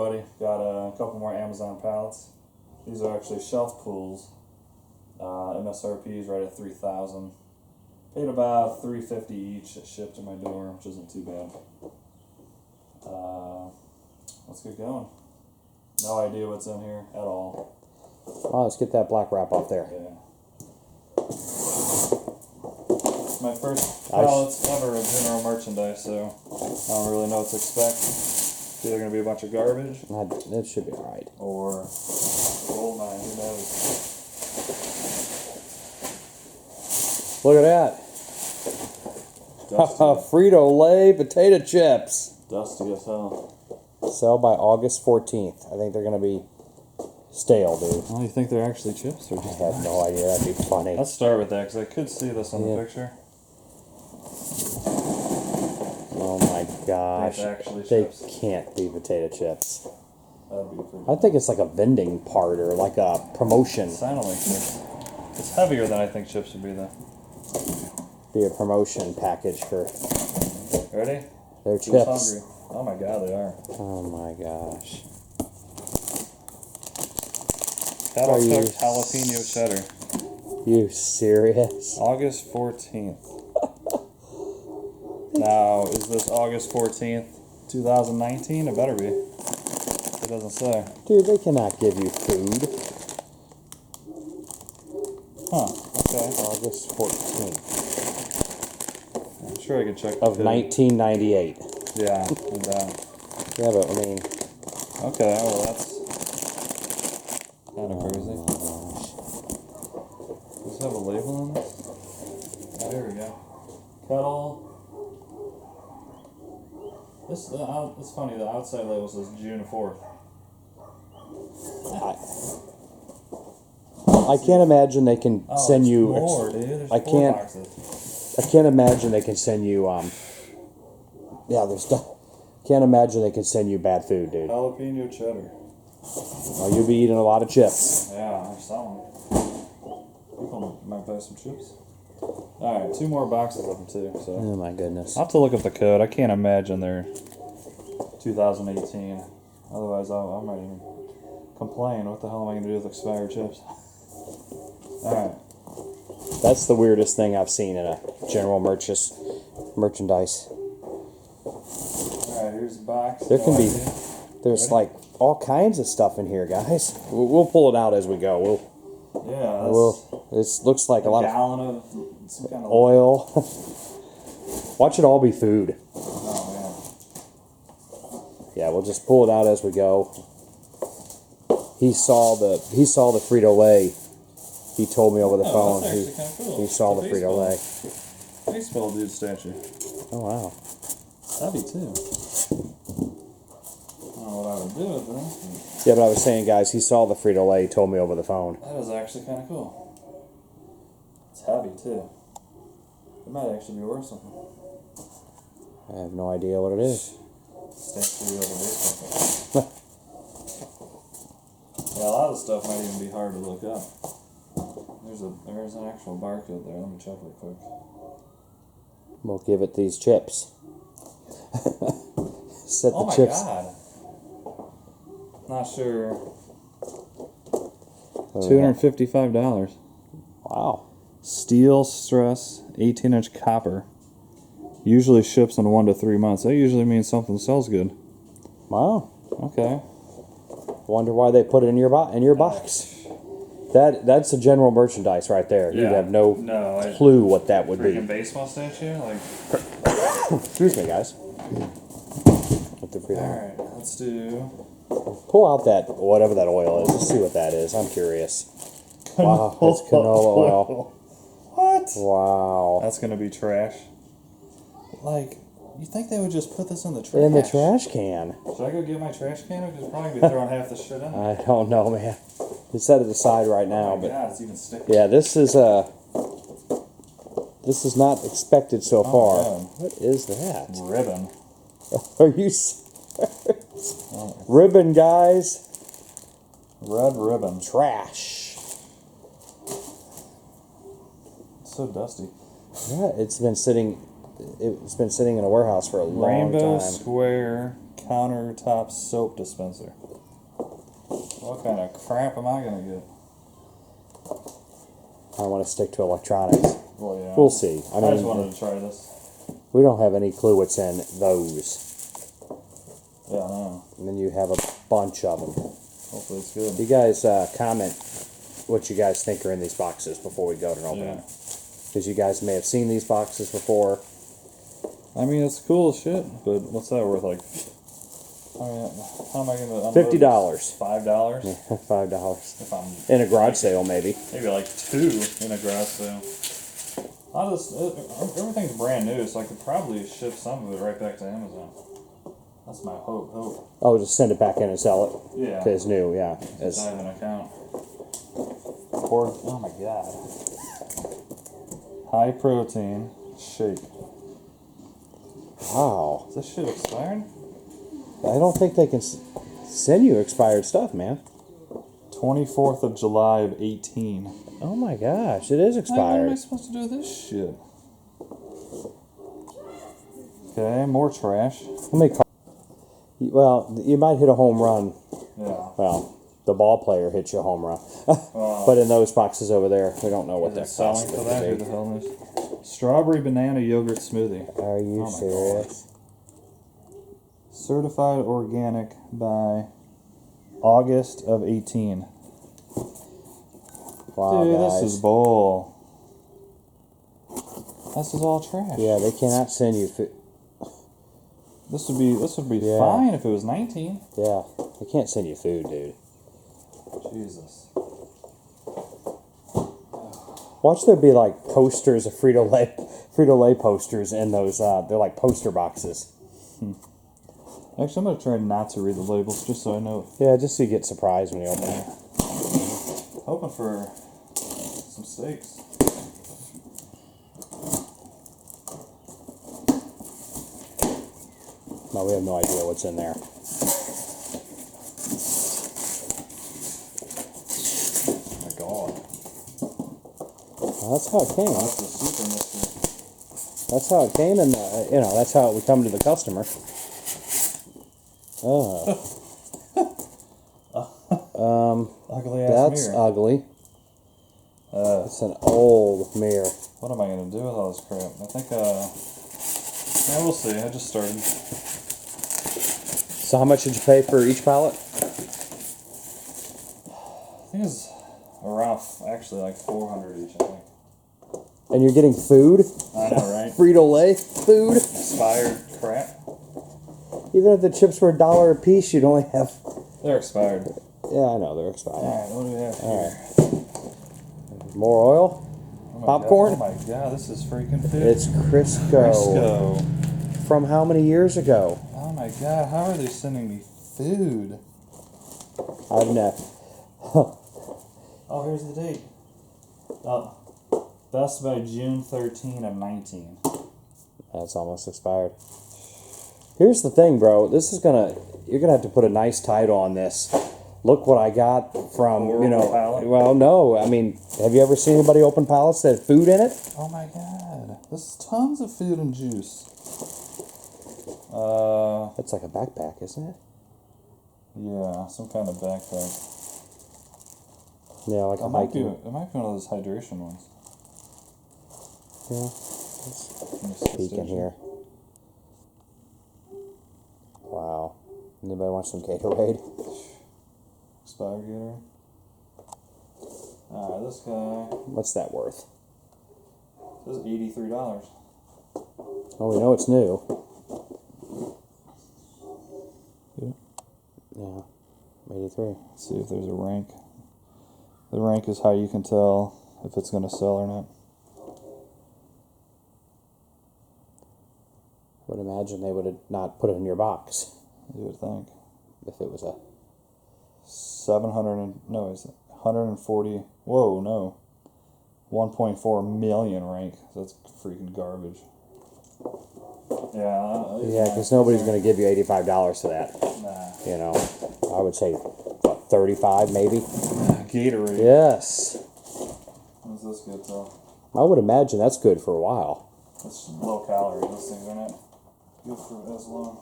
everybody. Got a couple more Amazon pallets. These are actually shelf pools. MSRP is right at $3,000. Paid about $350 each. Shipped to my door, which isn't too bad. Let's get going. No idea what's in here at all. Oh, let's get that black wrap off there. Yeah. My first pallets ever of general merchandise, so I don't really know what to expect. It's either going to be a bunch of garbage. That should be alright. Or gold mine, who knows. Look at that. Frito-Lay potato chips. Dusty as hell. Sell by August 14th. I think they're going to be stale, dude. Oh, you think they're actually chips? Or just I have no idea. That'd be funny. Let's start with that, because I could see this on the picture. Oh my gosh. They can't be potato chips. That'd be pretty I think it's like a vending part or like a promotion. Sounded like chips. It's heavier than I think chips would be, though. Be a promotion package for. Ready? They're Who's chips. hungry? Oh my god, they are. Oh my gosh. Kettle cooked jalapeno cheddar. You serious? August 14th. Now, is this August 14th, 2019? It better be. It doesn't say. Dude, they cannot give you food. Huh, okay. August 14th. I'm sure I could check. Of 1998. Yeah, no doubt. Yeah, but I mean. Okay, well that's kind of crazy. Oh my gosh. Does it have a label on this? There we go. Kettle. It's funny, the outside label says June 4th. I can't imagine they can send you. More, dude. There's I four can't. boxes. I can't imagine they can send you. Yeah, there's. Can't imagine they can send you bad food, dude. Jalapeno cheddar. Oh, you'll be eating a lot of chips. Yeah, there's some. People might buy some chips. Alright, 2 more boxes of them too. So Oh my goodness. I'll have to look up the code. I can't imagine they're 2018. Otherwise, I might even complain. What the hell am I going to do with expired chips? Alright. That's the weirdest thing I've seen in a general merchandise. Alright, here's the box. There can be. idea. There's Ready? like all kinds of stuff in here, guys. We'll pull it out as we go. Yeah, that's It looks like a lot of gallon of some kind of oil. Watch it all be food. Oh Yeah, we'll just pull it out as we go. He saw the Frito-Lay. He told me over the phone. That's actually kind of cool. He saw the Frito-Lay. Baseball dude statue. Oh wow. Heavy too. I don't know what I would do with them. Yeah, but I was saying, guys, he saw the Frito-Lay. He told me over the phone. That is actually kind of cool. It's heavy too. It might actually be worth something. I have no idea what it is. Statue of a baseball. Yeah, a lot of the stuff might even be hard to look up. There's an actual barcode there. Let me check real quick. We'll give it these chips. Set Oh the my chips. god. Not sure. What do we have? $255. Wow. Steel stress 18-inch copper. Usually ships in 1 to 3 months. That usually means something sells good. Wow. Okay. Wonder why they put it in your box. That's a general merchandise right there. Yeah. You'd have no clue what that would be. Freaking baseball statue? Like. Excuse me, guys. Alright, let's do. Pull out that whatever that oil is. Let's see what that is. I'm curious. Wow, it's canola oil. What? Wow. That's gonna be trash. Like, you think they would just put this in the trash? In the trash can. Should I go get my trash can? Because probably be throwing half the shit in. I don't know, man. You set it aside right now, but yeah, it's even sticky. yeah, this is not expected so far. God. What is that? Ribbon. Are you serious? Ribbon, guys. Red ribbon. Trash. It's so dusty. Yeah, it's been sitting in a warehouse for a long Rainbow time. Square countertop soap dispenser. What kind of crap am I gonna get? I want to stick to electronics. Well, yeah. We'll see. I just wanted to try this. We don't have any clue what's in those. Yeah, I know. And then you have a bunch of them. Hopefully it's good. You guys comment what you guys think are in these boxes before we go to open them. Because you guys may have seen these boxes before. I mean, it's cool as shit, but what's that worth? Like, I mean, how am I going to unload $50. this? $5? Yeah, $5. If I'm In a garage sale, maybe. maybe like 2 in a garage sale. A lot of this, everything's brand new, so I could probably ship some of it right back to Amazon. That's my hope. Oh, just send it back in and sell it? Yeah. Because it's new, yeah. Since I have an account. Oh my god. High protein shake. Wow. Is this shit expired? I don't think they can send you expired stuff, man. 24th of July of 18. Oh my gosh, it is What am I expired. supposed to do with this shit? Okay, more trash. Let me call. Well, you might hit a home run. Yeah. Well, the ball player hits you a home run. Wow. But in those boxes over there, we don't know what Is they're it selling costing. for that? Who the hell knows? Strawberry banana yogurt smoothie. Are you Oh my serious? Certified organic by August of 18. Wow, Dude, guys. this is bull. This is all trash. Yeah, they cannot send you food. This would be Yeah. fine if it was 19. Yeah, they can't send you food, dude. Jesus. Watch there be like posters of Frito-Lay posters in those. They're like poster boxes. Actually, I'm gonna try not to read the labels just so I know. Yeah, just so you get surprised when you open it. Hoping for some steaks. No, we have no idea what's in there. Oh my god. Well, that's how it came. That's the super mystery. That's how it came, and that's how it would come to the customer. Oh, Ugly ass that's mirror. ugly. It's an old mirror. What am I gonna do with all this crap? I think, yeah, we'll see. I just started. So how much did you pay for each pallet? I think it's around, actually, like 400 each, I think. And you're getting food? I know, right? Frito-Lay food? Expired crap. Even if the chips were $1 a piece, you'd only have... They're expired. Yeah, I know, they're expired. Alright, what do we have here? Alright. More oil? Oh my Popcorn? God. Oh my god, this is freaking food. It's Crisco. Crisco. From how many years ago? Oh my god, how are they sending me food? I've never... Oh, here's the date. Best by June 13 of 19. That's almost expired. Here's the thing, bro. This is gonna... You're gonna have to put a nice title on this. Look what I got from, Pallet? Well, no. I mean, have you ever seen anybody open pallets that had food in it? Oh my god. There's tons of food and juice. That's like a backpack, isn't it? Yeah, some kind of backpack. Yeah, like a It might be hiking. one of those hydration ones. Yeah. Let me see, Peek in here. Wow. Anybody want some Gatorade? Expired Gatorade. Alright, this guy What's that worth? says $83. Oh, we know it's new. Yeah. 83. Let's see if there's a rank. The rank is how you can tell if it's going to sell or not. Would imagine they would have not put it in your box You would think. if it was a... 140. Whoa, no. 1.4 million rank. That's freaking garbage. Yeah, because nobody's going to give you $85 for that. Nah. You know, I would say, what, 35 maybe? Gatorade. Yes. What's this good though? I would imagine that's good for a while. It's low calorie. Those things are not good for as long.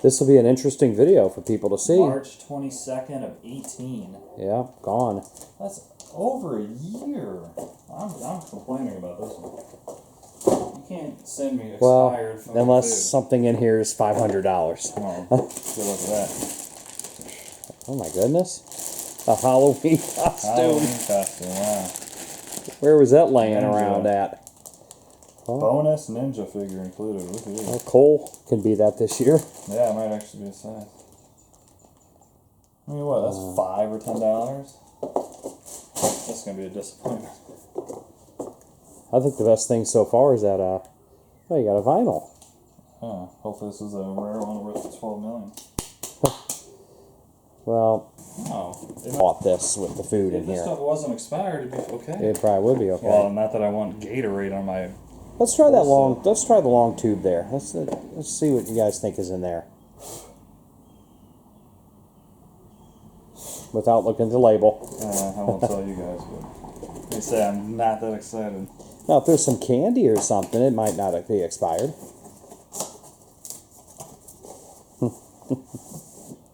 This will be an interesting video for people to see. March 22nd of 18. Yeah, gone. That's over a year. I'm complaining about this one. You can't send me expired Well, food. unless something in here is $500. Oh, good luck with that. Oh my goodness. A Halloween costume. Halloween costume, wow. Where was that laying Ninja. around at? Oh, Bonus ninja figure included. Look at well, you. Cole can be that this year. Yeah, it might actually be a size. I mean, what? That's $5 or $10. That's gonna be a disappointment. I think the best thing so far is that, oh, you got a vinyl. Huh. Hopefully, this is a rare one worth $12 million. Well, Oh, bought this with the food in if this here. stuff wasn't expired, it'd be okay. It probably would be okay. Well, not that I want Gatorade on my. Let's try that long. Let's try the long tube there. Let's see what you guys think is in there. Without looking at the label. I won't tell you guys, but they say I'm not that excited. Now, if there's some candy or something, it might not be expired.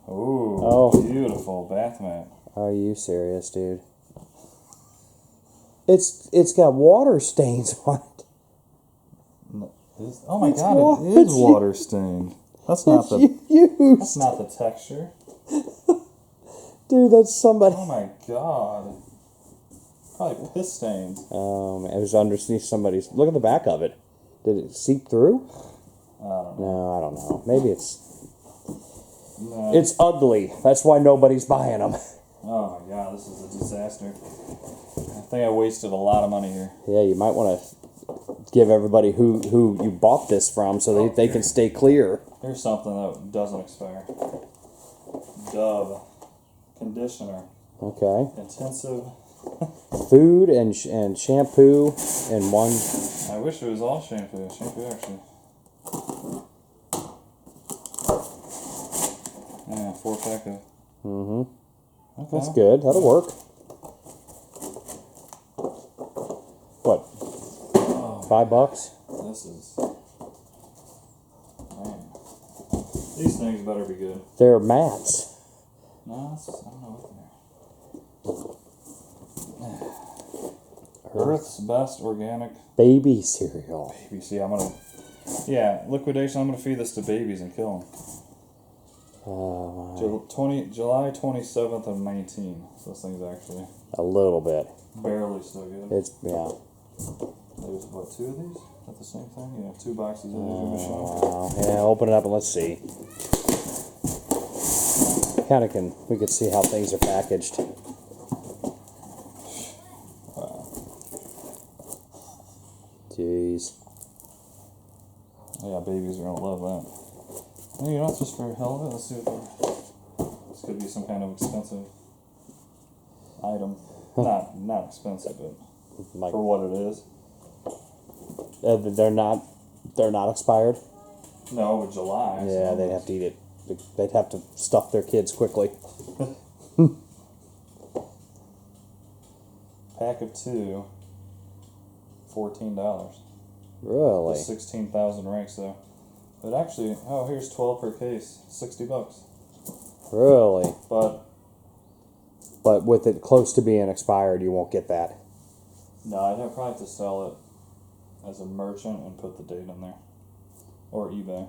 Ooh, Oh. beautiful bath mat. Are you serious, dude? It's got water stains on it. Oh my It's god, wa- it is it's water stained. That's not the. used. That's not the texture. Dude, that's somebody. Oh my god. Probably piss stains. It was underneath somebody's. Look at the back of it. Did it seep through? I don't know. No, I don't know. Maybe it's No. it's ugly. That's why nobody's buying them. Oh my god, this is a disaster. I think I wasted a lot of money here. Yeah, you might want to give everybody who you bought this from so they can stay clear. Here's something that doesn't expire. Dove conditioner. Okay. Intensive. Food and shampoo in one. I wish it was all shampoo. Shampoo actually. Yeah, 4-pack of. Mm-hmm. Okay. That's good. That'll work. What? Oh, $5? this is. Man. These things better be good. They're mats. No, I don't know what they're. Earth's best organic Baby cereal. baby. See, I'm gonna. Yeah, liquidation. I'm gonna feed this to babies and kill them. July 27th of 19. Those things actually A little bit. barely still good. It's yeah. There's what, 2 of these? Is that the same thing? Yeah, 2 boxes of these in the shop. Wow. Yeah. Open it up and let's see. We could see how things are packaged. Wow. Jeez. Yeah, babies are gonna love that. Hey, you know, it's just for hell of it. Let's see what this could be some kind of expensive item. Not expensive, but Like for what it is. they're not expired. No, with July. Yeah, so they'd have to eat it. They'd have to stuff their kids quickly. Pack of 2, $14. Really? 16,000 ranks though. But actually, here's 12 per case, $60. Really? But But with it close to being expired, you won't get that. no, I'd probably have to sell it as a merchant and put the date in there, or eBay.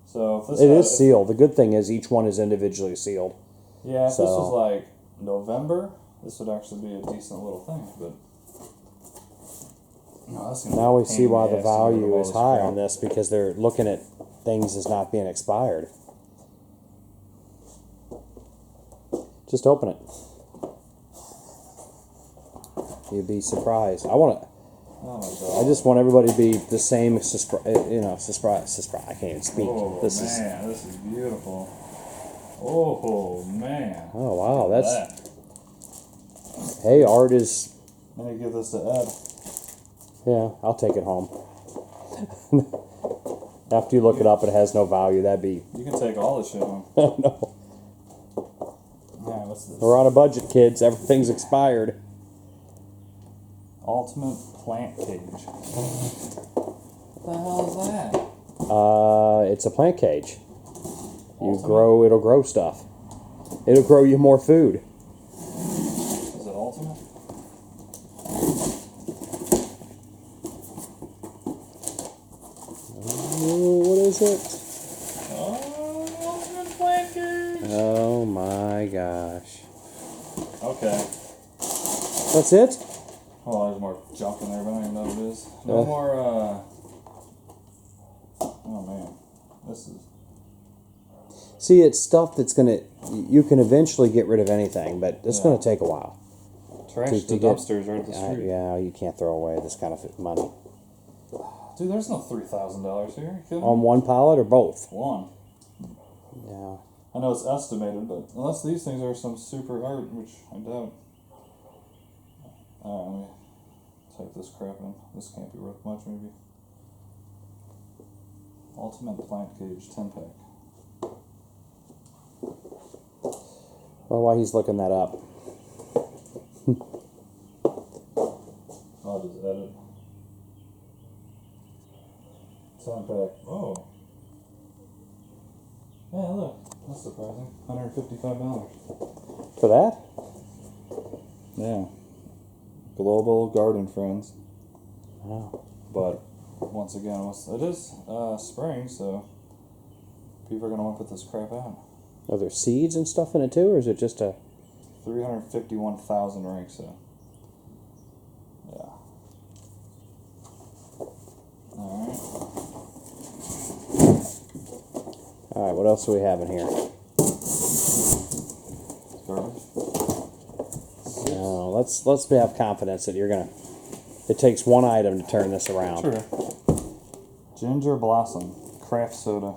So if this It is sealed. The good thing is each one is individually sealed. Yeah, if this So- was like November, this would actually be a decent little thing. But no, that's gonna Now be we a pain see in the why ass the to get rid of value all is this high crap. on this, because they're looking at things as not being expired. Just open it. You'd be surprised. Oh my I just want everybody to be the same, surprise. I can't even speak. Oh This man, this is beautiful. Oh man. Oh wow, Look at that's that. hey, art is. Let me give this to Ed. Yeah, I'll take it home. After you look it up, it has no value. That'd be You can take all this shit home. no. Yeah, what's this? We're on a budget, kids. Everything's expired. Ultimate plant cage. What the hell is that? It's a plant cage. Ultimate? It'll grow stuff. It'll grow you more food. Is it ultimate? What is it? Oh, ultimate plant cage. Oh my gosh. Okay. That's it? Oh, there's more junk in there, but I don't even know what it is. No more, oh man. This is... See, it's stuff that's gonna... You can eventually get rid of anything, but it's gonna take a while. Trash To the get- dumpsters right at the street. Yeah, you can't throw away this kind of money. Dude, there's no $3,000 here. You kidding? On one pallet or both? One. Yeah. I know it's estimated, but unless these things are some super art, which I doubt. Alright, let me type this crap in. This can't be worth much, maybe. Ultimate plant cage 10-pack. Well, while he's looking that up. I'll just edit. 10-pack. Oh. Yeah, look. That's surprising. $155. For that? Yeah. Global Garden Friends. Wow. But once again, it is spring, so people are gonna want to put this crap out. Are there seeds and stuff in it too, or is it just a... 351,000 ranks, so yeah. Alright. Alright, what else do we have in here? Garbage. Let's have confidence that you're gonna... It takes one item to turn this around. Sure. Ginger Blossom Craft Soda,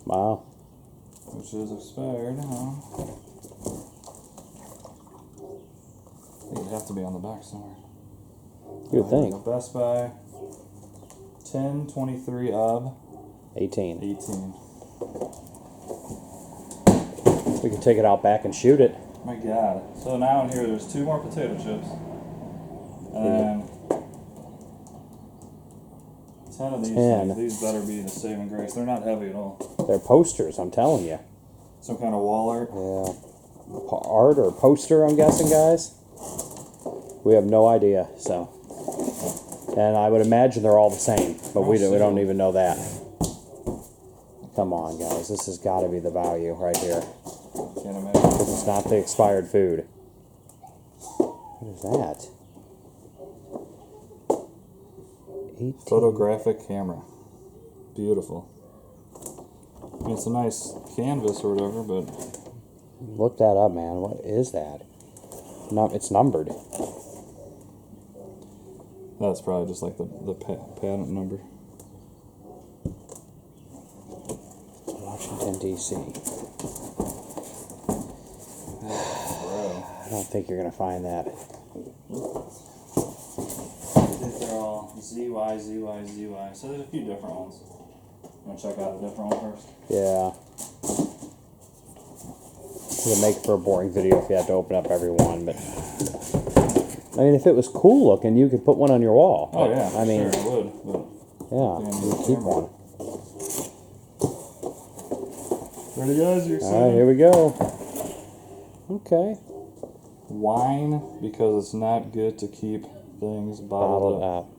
Wow. which is expired. I think it'd have to be on the back somewhere. You would think. Best Buy 1023 of 18. 18. We can take it out back and shoot it. My God. So now in here there's 2 more potato chips. And 10 of these 10. things. These better be the saving grace. They're not heavy at all. They're posters, I'm telling you. Some kind of wall art. Yeah. Art or poster, I'm guessing, guys. We have no idea, so. And I would imagine they're all the same, but we don't even know that. Come on, guys. This has got to be the value right here. Can't imagine. Because it's not the expired food. What is that? 18. Photographic camera. Beautiful. I mean, it's a nice canvas or whatever, but Look that up, man. What is that? No, it's numbered. that's probably just like the patent number. Washington, D.C. Bro. I don't think you're going to find that. I think they're all ZY, ZY, ZY. So there's a few different ones. You want to check out a different one first? Yeah. It would make for a boring video if you had to open up every one, but... I mean, if it was cool looking, you could put one on your wall. Oh, yeah. I mean, sure, I would. But yeah, you could keep one. ready, guys? You're All right, here we go. Okay. Wine, because it's not good to keep things bottled Bottled up. up.